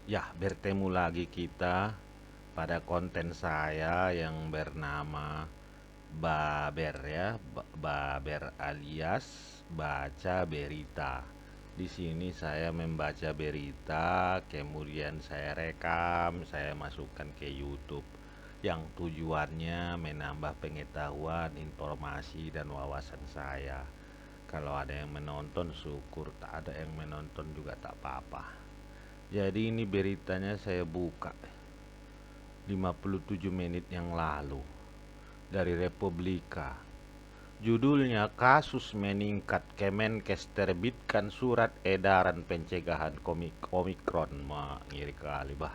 Ya, bertemu lagi kita pada konten saya yang bernama Baber ya, Baber alias baca berita. Di sini saya membaca berita, kemudian saya rekam, saya masukkan ke YouTube yang tujuannya menambah pengetahuan, informasi dan wawasan saya. Kalau ada yang menonton syukur, tak ada yang menonton juga tak apa-apa. Jadi ini beritanya saya buka 57 menit yang lalu dari Republika. Judulnya kasus meningkat, Kemenkes terbitkan surat edaran pencegahan Omikron. Ngiri kali bah.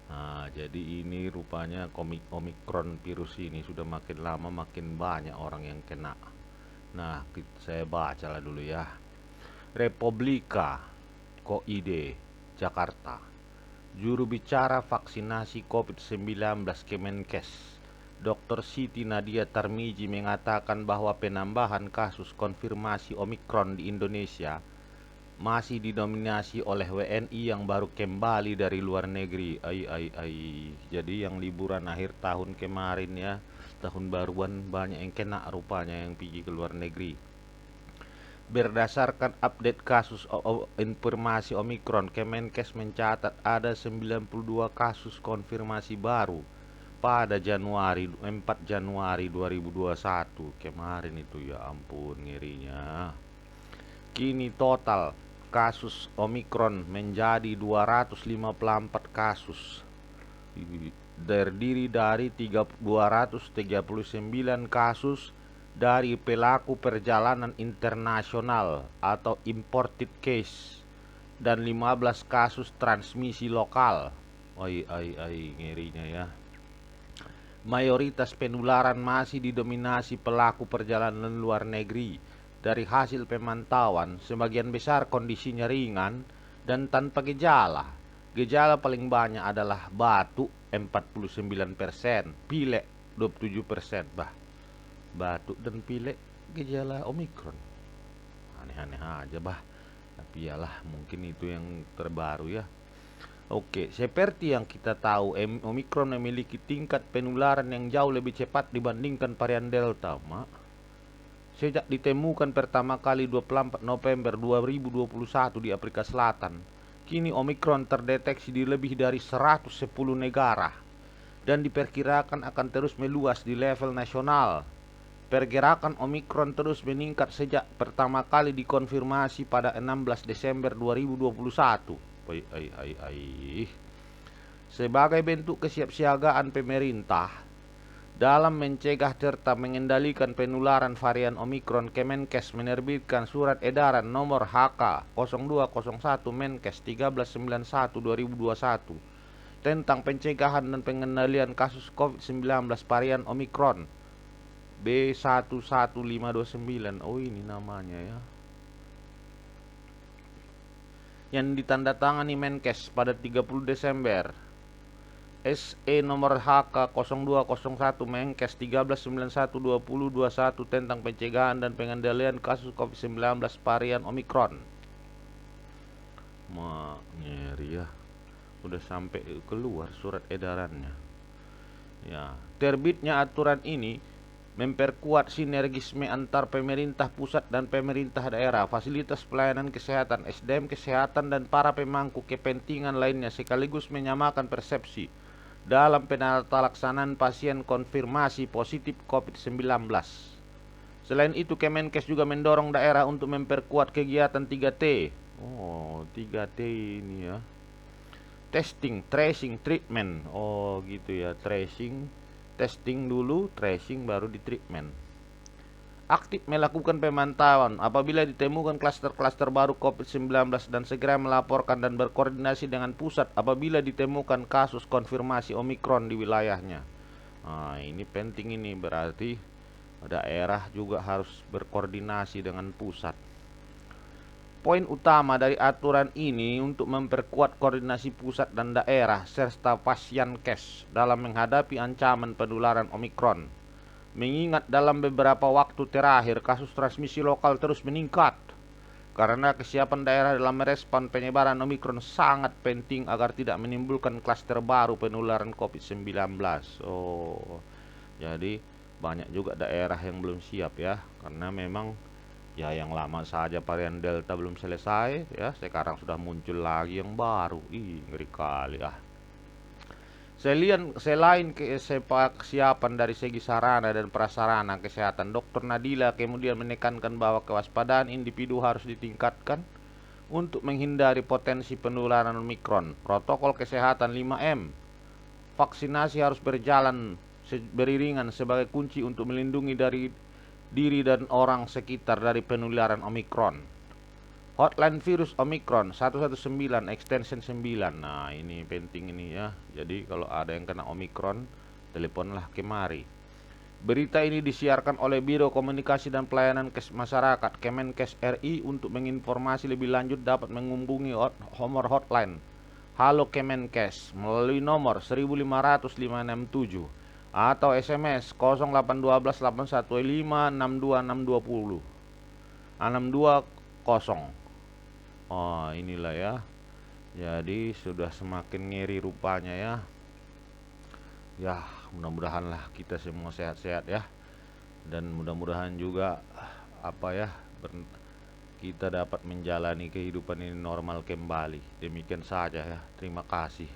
Nah, jadi ini rupanya Omikron virus ini sudah makin lama makin banyak orang yang kena. Nah, saya bacalah dulu ya. Republika, KOID, Jakarta. Juru bicara vaksinasi COVID-19 Kemenkes, Dr. Siti Nadia Tarmizi mengatakan bahwa penambahan kasus konfirmasi Omikron di Indonesia masih didominasi oleh WNI yang baru kembali dari luar negeri. Jadi yang liburan akhir tahun kemarin ya, tahun baruan banyak yang kena rupanya yang pergi ke luar negeri. Berdasarkan update kasus informasi Omikron, Kemenkes mencatat ada 92 kasus konfirmasi baru pada 4 Januari 2021. Kemarin itu ya ampun ngerinya. Kini total kasus Omikron menjadi 254 kasus. Terdiri dari 239 kasus dari pelaku perjalanan internasional atau imported case dan 15 kasus transmisi lokal. Ngerinya ya. Mayoritas penularan masih didominasi pelaku perjalanan luar negeri. Dari hasil pemantauan, sebagian besar kondisinya ringan dan tanpa gejala. Gejala paling banyak adalah batuk 49%, pilek 27%. Batuk dan pilek gejala Omikron. Aneh-aneh aja Tapi yalah mungkin itu yang terbaru ya. Oke, seperti yang kita tahu, Omikron memiliki tingkat penularan yang jauh lebih cepat dibandingkan varian Delta, Mak. Sejak ditemukan pertama kali 24 November 2021 di Afrika Selatan, kini Omikron terdeteksi di lebih dari 110 negara dan diperkirakan akan terus meluas di level nasional. Pergerakan Omikron terus meningkat sejak pertama kali dikonfirmasi pada 16 Desember 2021. Sebagai bentuk kesiapsiagaan pemerintah dalam mencegah serta mengendalikan penularan varian Omikron, Kemenkes menerbitkan surat edaran nomor HK 0201 Menkes 1391 2021 tentang pencegahan dan pengendalian kasus COVID-19 varian Omikron B11529. Oh, ini namanya ya. Yang ditandatangani Menkes pada 30 Desember. SE nomor HK 0201 Menkes 1391/2021 tentang pencegahan dan pengendalian kasus COVID-19 varian Omikron. Ngeri ya. Udah sampai keluar surat edarannya. Ya, terbitnya aturan ini memperkuat sinergisme antar pemerintah pusat dan pemerintah daerah, fasilitas pelayanan kesehatan, SDM kesehatan, dan para pemangku kepentingan lainnya, sekaligus menyamakan persepsi dalam penata-laksanaan pasien konfirmasi positif COVID-19. Selain itu, Kemenkes juga mendorong daerah untuk memperkuat kegiatan 3T. Oh, 3T ini ya. Testing, tracing, treatment. Oh, gitu ya. Tracing, testing dulu, tracing baru di treatment. Aktif melakukan pemantauan apabila ditemukan klaster-klaster baru COVID-19 dan segera melaporkan dan berkoordinasi dengan pusat apabila ditemukan kasus konfirmasi Omikron di wilayahnya. Nah, ini penting ini, berarti daerah juga harus berkoordinasi dengan pusat. Poin utama dari aturan ini untuk memperkuat koordinasi pusat dan daerah serta Pasienkes dalam menghadapi ancaman penularan Omikron. Mengingat dalam beberapa waktu terakhir kasus transmisi lokal terus meningkat karena kesiapan daerah dalam merespon penyebaran Omikron sangat penting agar tidak menimbulkan klaster baru penularan COVID-19. Oh, jadi banyak juga daerah yang belum siap ya, karena memang ya yang lama saja varian Delta belum selesai ya, sekarang sudah muncul lagi yang baru. Ih, ngeri kali ah. Selain kesiapan dari segi sarana dan prasarana kesehatan, Dr. Nadila kemudian menekankan bahwa kewaspadaan individu harus ditingkatkan untuk menghindari potensi penularan Omikron. Protokol kesehatan 5M, vaksinasi harus berjalan beriringan sebagai kunci untuk melindungi dari diri dan orang sekitar dari penularan Omikron. Hotline virus Omikron 119 extension 9. Nah, ini penting ini ya. Jadi kalau ada yang kena Omikron, teleponlah kemari. Berita ini disiarkan oleh Biro Komunikasi dan Pelayanan Masyarakat Kemenkes RI. Untuk menginformasi lebih lanjut dapat menghubungi nomor hotline Halo Kemenkes melalui nomor 15100 567 atau SMS 0812 815 62620 620. Oh, inilah ya. Jadi sudah semakin ngeri rupanya ya. Ya, mudah-mudahanlah kita semua sehat-sehat ya. Dan mudah-mudahan juga apa ya, kita dapat menjalani kehidupan ini normal kembali. Demikian saja ya. Terima kasih.